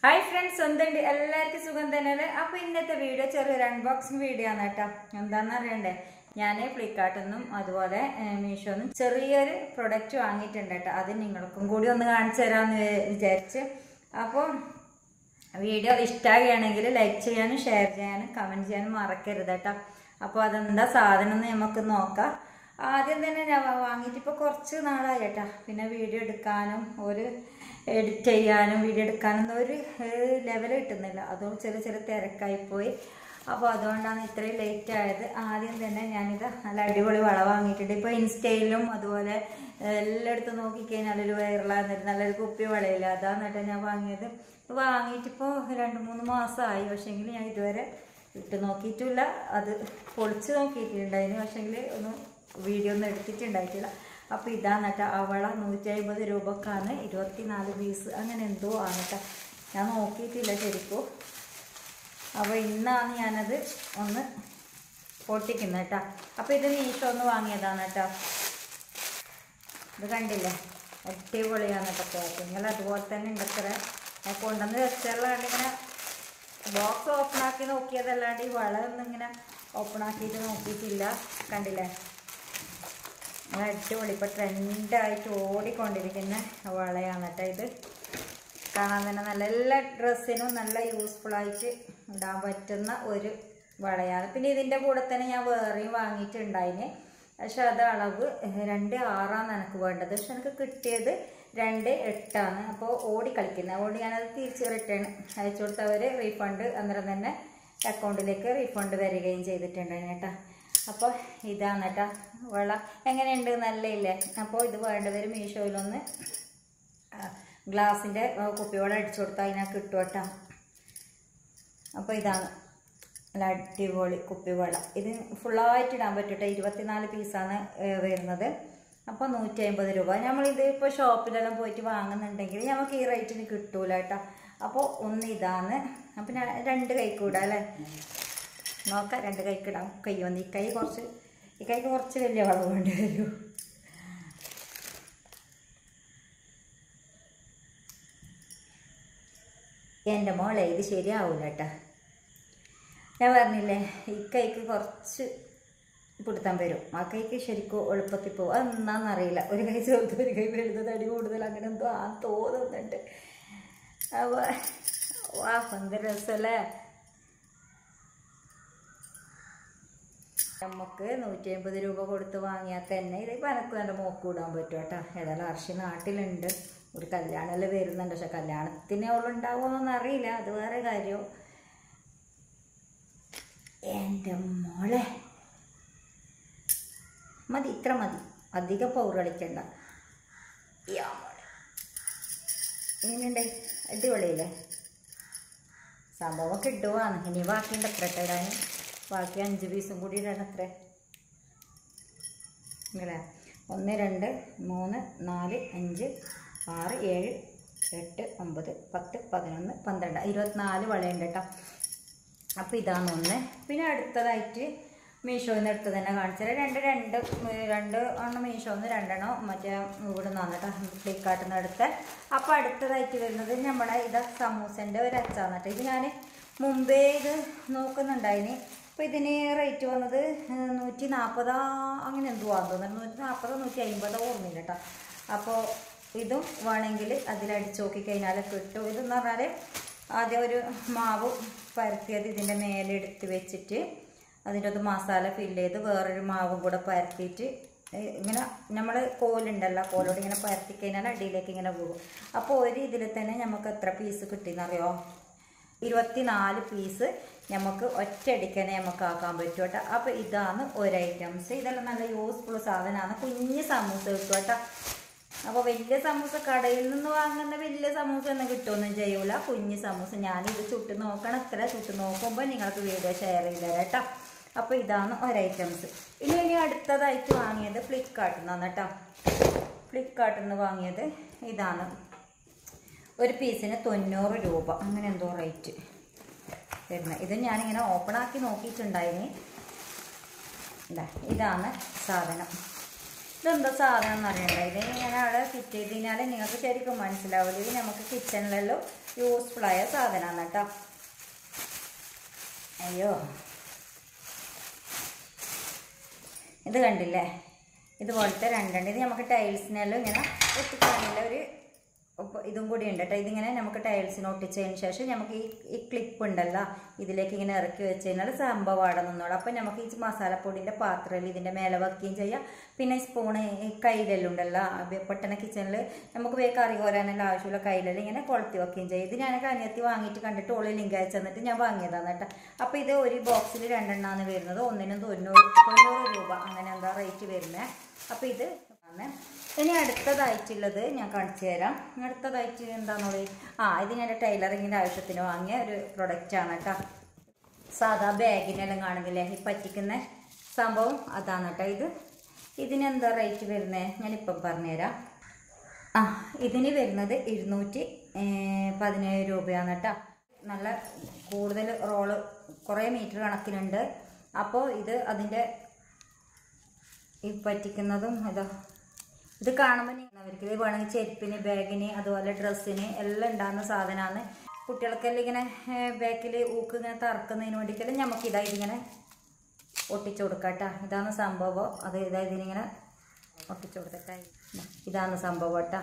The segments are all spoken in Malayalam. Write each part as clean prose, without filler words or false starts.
Hi friends, എല്ലാവർക്കും സുഖം തന്നെയല്ലേ? അപ്പോൾ ഇന്നത്തെ വീഡിയോ ചെറിയൊരു അൺബോക്സിംഗ് വീഡിയോ ആണ് കേട്ടോ. എന്താണെന്ന് അറിയണ്ടേ? ഞാൻ ഫ്ലിപ്കാർട്ടിൽ നിന്നും അതുപോലെ മീഷോയിൽ നിന്നും ചെറിയൊരു പ്രൊഡക്റ്റ് വാങ്ങിയിട്ടുണ്ട് കേട്ടോ. അത് നിങ്ങൾക്കും കൂടി ഒന്ന് കാണിച്ചു തരാമെന്ന് വിചാരിച്ച്. അപ്പോൾ വീഡിയോ ഇഷ്ടമാവുകയാണെങ്കിൽ ലൈക്ക് ചെയ്യാനും ഷെയർ ചെയ്യാനും കമൻറ്റ് ചെയ്യാനും മറക്കരുത് കേട്ടോ. അപ്പോൾ അതെന്താ സാധനം എന്ന് നമുക്ക് നോക്കാം. ആദ്യം തന്നെ ഞാൻ വാങ്ങിയിട്ട് ഇപ്പോൾ കുറച്ച് നാളായി കേട്ടോ. പിന്നെ വീഡിയോ എടുക്കാനും എഡിറ്റ് ചെയ്യാനും വീഡിയോ എടുക്കാനൊന്നും ഒരു ലെവൽ കിട്ടുന്നില്ല. അതുകൊണ്ട് ചെറിയ തിരക്കായിപ്പോയി. അപ്പോൾ അതുകൊണ്ടാണ് ഇത്രയും ലേറ്റ് ആയത്. ആദ്യം തന്നെ ഞാനിത് നല്ല അടിപൊളി വള വാങ്ങിയിട്ടുണ്ട്. ഇപ്പോൾ ഇൻസ്റ്റയിലും അതുപോലെ എല്ലായിടത്തും നോക്കിക്കഴിഞ്ഞാൽ ഒരു വൈറലാകുന്നൊരു നല്ലൊരു കുപ്പി വളയില്ല. അതാണ് കേട്ടോ ഞാൻ വാങ്ങിയത്. വാങ്ങിയിട്ടിപ്പോൾ 2-3 മാസമായി. പക്ഷേങ്കിൽ ഞാൻ ഇതുവരെ ഇട്ട് നോക്കിയിട്ടില്ല. അത് പൊളിച്ച് നോക്കിയിട്ടുണ്ടായിരുന്നു. പക്ഷേങ്കിൽ ഒന്നും വീഡിയോ ഒന്നും എടുത്തിട്ടുണ്ടായിട്ടില്ല. അപ്പോൾ ഇതാണ് കേട്ടോ അവള 150 രൂപക്കാണ് 24 പീസ് അങ്ങനെ എന്തോ ആണ് കേട്ടോ. ഞാൻ നോക്കിയിട്ടില്ല ശരിക്കും. അപ്പോൾ ഇന്നാണ് ഞാനത് ഒന്ന് പൊട്ടിക്കുന്നത് കേട്ടോ. അപ്പോൾ ഇത് മീഷോ ഒന്ന് വാങ്ങിയതാണ് കേട്ടോ. ഇത് കണ്ടില്ലേ, അടിപൊളിയാണ് കേട്ടോ പാക്കിങ്. അതുപോലെ തന്നെ ഉണ്ടത്ര ഞാൻ കൊണ്ടുവന്ന് വെച്ചുള്ളതാണ്. ഇങ്ങനെ ബോക്സ് ഓപ്പൺ ആക്കി നോക്കിയതല്ലാണ്ട് ഈ വള ഒന്നും ഇങ്ങനെ ഓപ്പൺ ആക്കിയിട്ട് നോക്കിയിട്ടില്ല. കണ്ടില്ലേ, അടിപൊളി ഇപ്പോൾ ട്രെൻഡായിട്ട് ഓടിക്കൊണ്ടിരിക്കുന്ന വളയാണ് കേട്ടോ. ഇത് കാണാൻ തന്നെ നല്ല എല്ലാ ഡ്രസ്സിനും നല്ല യൂസ്ഫുള്ളായിട്ട് ഇടാൻ പറ്റുന്ന ഒരു വളയാണ്. പിന്നെ ഇതിൻ്റെ കൂടെ തന്നെ ഞാൻ വേറെയും വാങ്ങിയിട്ടുണ്ടായിന്. പക്ഷെ അത് അളവ് 2.6 എനിക്ക് വേണ്ടത്. പക്ഷെ എനിക്ക് കിട്ടിയത് 2.8. അപ്പോൾ കളിക്കുന്നത്. അതുകൊണ്ട് ഞാനത് തിരിച്ച് റിട്ടേൺ അയച്ചു കൊടുത്ത് അവർ റീഫണ്ട് അന്നേരം തന്നെ അക്കൗണ്ടിലേക്ക് റീഫണ്ട് വരികയും ചെയ്തിട്ടുണ്ടായിരുന്നു കേട്ടോ. അപ്പോൾ ഇതാണ് കേട്ടോ വള. എങ്ങനെയുണ്ട്, നല്ല ഇല്ലേ? അപ്പോൾ ഇത് വേണ്ടവർ മീഷോയിലൊന്ന് ഗ്ലാസിൻ്റെ കുപ്പിവള അടിച്ചു കൊടുത്താൽ അതിനകത്ത് കിട്ടും കേട്ടോ. അപ്പോൾ ഇതാണ് നല്ല അടിപൊളി കുപ്പിവള. ഇത് ഫുള്ളായിട്ട് ഇടാൻ പറ്റും കേട്ടോ. 24 പീസാണ് വരുന്നത്. അപ്പോൾ 150 രൂപ. നമ്മളിത് ഇപ്പോൾ ഷോപ്പിലെല്ലാം പോയിട്ട് വാങ്ങുന്നുണ്ടെങ്കിൽ നമുക്ക് ഈ റേറ്റിന് കിട്ടൂല കേട്ടോ. അപ്പോൾ ഒന്ന് ഇതാണ്. അപ്പം ഞാൻ 2 കൈക്കൂടാ അല്ലേ നോക്കാം. 2 കൈക്കിടാം. കൈ വന്ന് ഈ കൈക്ക് കുറച്ച് വലിയ വളവ് വേണ്ടി വരും. എൻ്റെ മോളെ ഇത് ശരിയാവില്ല കേട്ടോ. ഞാൻ പറഞ്ഞില്ലേ ഈ കൈക്ക് കുറച്ച് പിടുത്താൻ വരും. ആ കൈക്ക് ശരിക്കും എളുപ്പത്തിൽ പോകും. അതെന്നാന്നറിയില്ല. ഒരു കൈ ചെറുത് ഒരു കൈ വലുത് തടി കൂടുതൽ അങ്ങനെ എന്തോ തോന്നുന്നുണ്ട്. അപ്പോൾ വാ എന്ത് രസമല്ലേ. നമുക്ക് 150 രൂപ കൊടുത്ത് വാങ്ങിയാൽ തന്നെ ഇതിപ്പോൾ എനിക്ക് എൻ്റെ മോക്ക് ഇടാൻ പറ്റും കേട്ടോ. ഏതായാലും അർഷി നാട്ടിലുണ്ട്. ഒരു കല്യാണമെല്ലാം വരുന്നുണ്ട്. പക്ഷെ കല്യാണത്തിന് അവളുണ്ടാവുമെന്നൊന്നും അറിയില്ല. അത് വേറെ കാര്യം. എൻ്റെ മോളെ മതി, ഇത്ര മതി. അധികം പൗർ കളിക്കണ്ട. യാ മോളെ ഇങ്ങനെയുണ്ട്. അടിപൊളിയില്ലേ സംഭവം കിട്ടുവാണ്. ഇനി ബാക്കിയുണ്ട് എത്ര ഇടാൻ. ബാക്കി 5 പീസും കൂടി ഇടാൻ എത്ര ഇങ്ങനെ 1 2 3 4 5 6 7 8 9 10 11 12 24 വളയുണ്ട് കേട്ടോ. അപ്പോൾ ഇതാണ് ഒന്ന്. പിന്നെ അടുത്തതായിട്ട് മീഷോയിൽ നിന്ന് എടുത്ത് തന്നെ കാണിച്ചാൽ 2 എണ്ണം മീഷോയിൽ നിന്ന് 2 എണ്ണം മറ്റേ ഇവിടെ നിന്നാണ് കേട്ടോ, ഫ്ലിപ്കാർട്ടിൽ നിന്ന് എടുത്ത്. അപ്പോൾ അടുത്തതായിട്ട് വരുന്നത് നമ്മുടെ സമൂസൻ്റെ ഒരു അച്ചാണ് കേട്ടോ. ഇത് ഞാൻ മുമ്പേ ഇത് നോക്കുന്നുണ്ടായിന്. അപ്പോൾ ഇതിന് റേറ്റ് വന്നത് 140 അങ്ങനെ എന്തുവാന്ന് തോന്നുന്നു. 140 150 ഓർമ്മയില്ല കേട്ടോ. അപ്പോൾ ഇതും വേണമെങ്കിൽ അതിലടിച്ച് നോക്കിക്കഴിഞ്ഞാൽ കിട്ടും. ഇതെന്ന് പറഞ്ഞാൽ ആദ്യം ഒരു മാവ് പരത്തിയത് ഇതിൻ്റെ മേലെ എടുത്ത് വെച്ചിട്ട് അതിൻ്റെ അത് മസാല ഫില്ല് ചെയ്ത് വേറൊരു മാവും കൂടെ പരത്തിയിട്ട് ഇങ്ങനെ നമ്മൾ കോലുണ്ടല്ലോ, കോലോട് ഇങ്ങനെ പരത്തി കഴിഞ്ഞാൽ അടിയിലേക്ക് ഇങ്ങനെ പോകും. അപ്പോൾ ഒരു ഇതിൽ തന്നെ നമുക്ക് എത്ര പീസ് കിട്ടിയെന്നറിയോ? 24 പീസ് നമുക്ക് ഒറ്റയടിക്കന്നെ നമുക്ക് ആക്കാൻ പറ്റും കേട്ടോ. അപ്പോൾ ഇതാണ് ഒരു ഐറ്റംസ്. ഇതെല്ലാം നല്ല യൂസ്ഫുൾ സാധനമാണ്. കുഞ്ഞ് സമൂസ കിട്ടും കേട്ടോ. അപ്പോൾ വലിയ സമൂസ കടയിൽ നിന്ന് വാങ്ങുന്ന വലിയ സമൂസ ഒന്നും കിട്ടുമൊന്നും ചെയ്യൂല. കുഞ്ഞ് സമൂസ ഞാനിത് ചുട്ട് നോക്കണം. ഇത്ര ചുട്ട് നോക്കുമ്പോൾ നിങ്ങൾക്ക് വീഡിയോ ഷെയർ ചെയ്ത് തരാം കേട്ടോ. അപ്പോൾ ഇതാണ് ഒരു ഐറ്റംസ്. ഇനി അടുത്തതായിട്ട് വാങ്ങിയത് ഫ്ലിപ്കാർട്ടിൽ നിന്നാണ് കേട്ടോ. ഫ്ലിപ്കാർട്ടിൽ നിന്ന് വാങ്ങിയത് ഇതാണ്. ഒരു പീസിന് 90 രൂപ അങ്ങനെ എന്തോ റേറ്റ് വരുന്നത്. ഇത് ഞാനിങ്ങനെ ഓപ്പൺ ആക്കി നോക്കിയിട്ടുണ്ടായിന്. ഇതാണ് സാധനം. ഇതെന്താ സാധനം എന്ന് അറിയണ്ട. ഇത് ഇങ്ങനെ അവിടെ ഫിറ്റ് ചെയ്ത് കഴിഞ്ഞാൽ നിങ്ങൾക്ക് ശരിക്കും മനസ്സിലാവില്ല. ഇത് നമുക്ക് കിച്ചണിലെല്ലാം യൂസ്ഫുള്ളായ സാധനമാണ് കേട്ടോ. അയ്യോ, ഇത് കണ്ടില്ലേ, ഇതുപോലത്തെ രണ്ടുണ്ട്. ഇത് നമുക്ക് ടൈൽസിനെല്ലാം ഇങ്ങനെ ഒട്ടിക്കാനുള്ള ഒരു ഇതും കൂടി ഉണ്ട് കേട്ടോ. ഇതിങ്ങനെ നമുക്ക് ടൈൽസിന് ഒട്ടിച്ചതിന് ശേഷം നമുക്ക് ഈ ക്ലിപ്പ് ഉണ്ടല്ലോ, ഇതിലേക്ക് ഇങ്ങനെ ഇറക്കി വെച്ച് കഴിഞ്ഞാൽ സംഭവം അവിടെ നിന്നോളൂ. അപ്പം നമുക്ക് ഈ മസാലപ്പൊടിൻ്റെ പാത്രത്തിൽ ഇതിൻ്റെ മേലെ വയ്ക്കുകയും ചെയ്യാം. പിന്നെ സ്പൂണ് ഈ കയ്യിലെല്ലാം ഉണ്ടല്ലോ, പെട്ടെന്ന് കിച്ചണിൽ നമുക്ക് വേഗം കറി കോരാനുള്ള ആവശ്യമുള്ള കയ്യിലെല്ലാം ഇങ്ങനെ കൊളുത്തി വെക്കുകയും ചെയ്യും. ഇത് ഞാൻ കനിയത്തി വാങ്ങിയിട്ട് കണ്ടിട്ട് ഓളി ലിങ്ക് അയച്ചു തന്നിട്ട് ഞാൻ വാങ്ങിയതാണ് കേട്ടോ. അപ്പോൾ ഇത് ഒരു ബോക്സിൽ 2 എണ്ണമാണ് വരുന്നത്. ഒന്നിനും 90 രൂപ അങ്ങനെ എന്താ റേറ്റ് വരുന്നത്. അപ്പോൾ ഇത് ഇനി അടുത്തതായിട്ടുള്ളത് ഞാൻ കാണിച്ചു തരാം. അടുത്തതായിട്ട് എന്താണെന്നുള്ളത്, ഇത് ഞാൻ ടൈലറിങ്ങിൻ്റെ ആവശ്യത്തിന് വാങ്ങിയ ഒരു പ്രൊഡക്റ്റാണ് കേട്ടോ. സാധാ ബാഗിനെല്ലാം കാണുന്നില്ലേ ഈ പറ്റിക്കുന്ന സംഭവം, അതാണ് കേട്ടോ. ഇതിനെന്താ റേറ്റ് വരുന്നത് ഞാനിപ്പം പറഞ്ഞുതരാം. ഇതിന് വരുന്നത് 217 രൂപയാണ് കേട്ടോ. നല്ല കൂടുതൽ റോള് കുറേ മീറ്റർ കണക്കിനുണ്ട്. അപ്പോൾ ഇത് അതിൻ്റെ ഈ പറ്റിക്കുന്നതും ഇത് കാണുമ്പോൾ അവർക്ക് ഇത് വേണമെങ്കിൽ ചെരുപ്പിന്, ബാഗിന്, അതുപോലെ ഡ്രസ്സിന് എല്ലാം ഉണ്ടാകുന്ന സാധനമാണ്. കുട്ടികൾക്കെല്ലാം ഇങ്ങനെ ബാക്കിൽ ഊക്ക് ഇങ്ങനെ തറക്കുന്നതിന് വേണ്ടിയിട്ടെല്ലാം നമുക്ക് ഇതിങ്ങനെ ഒട്ടിച്ചു കൊടുക്കാം കേട്ടോ. ഇതാണ് സംഭവം. ഇതിനിങ്ങനെ ഒട്ടിച്ചു കൊടുത്തിട്ടായി ഇതാണ് സംഭവം കേട്ടോ.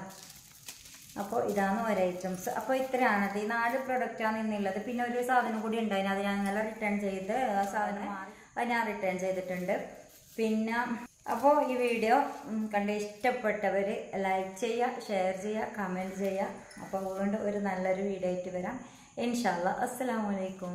അപ്പോൾ ഇതാണ് ഒരു ഐറ്റംസ്. അപ്പോൾ ഇത്രയാണ് ഈ 4 പ്രൊഡക്റ്റാണ് ഇന്നുള്ളത്. പിന്നെ ഒരു സാധനം കൂടി ഉണ്ടായിരുന്നു, അത് ഞാൻ ഇന്നലെ റിട്ടേൺ ചെയ്ത് ആ സാധനം ഞാൻ റിട്ടേൺ ചെയ്തിട്ടുണ്ട്. പിന്നെ അപ്പോൾ ഈ വീഡിയോ കണ്ട് ഇഷ്ടപ്പെട്ടവർ ലൈക്ക് ചെയ്യുക, ഷെയർ ചെയ്യുക, കമൻറ്റ് ചെയ്യുക. അപ്പോൾ വീണ്ടും ഒരു നല്ലൊരു വീഡിയോ ആയിട്ട് വരാം ഇൻഷാ അല്ലാഹ്. അസ്സലാമു അലൈക്കും.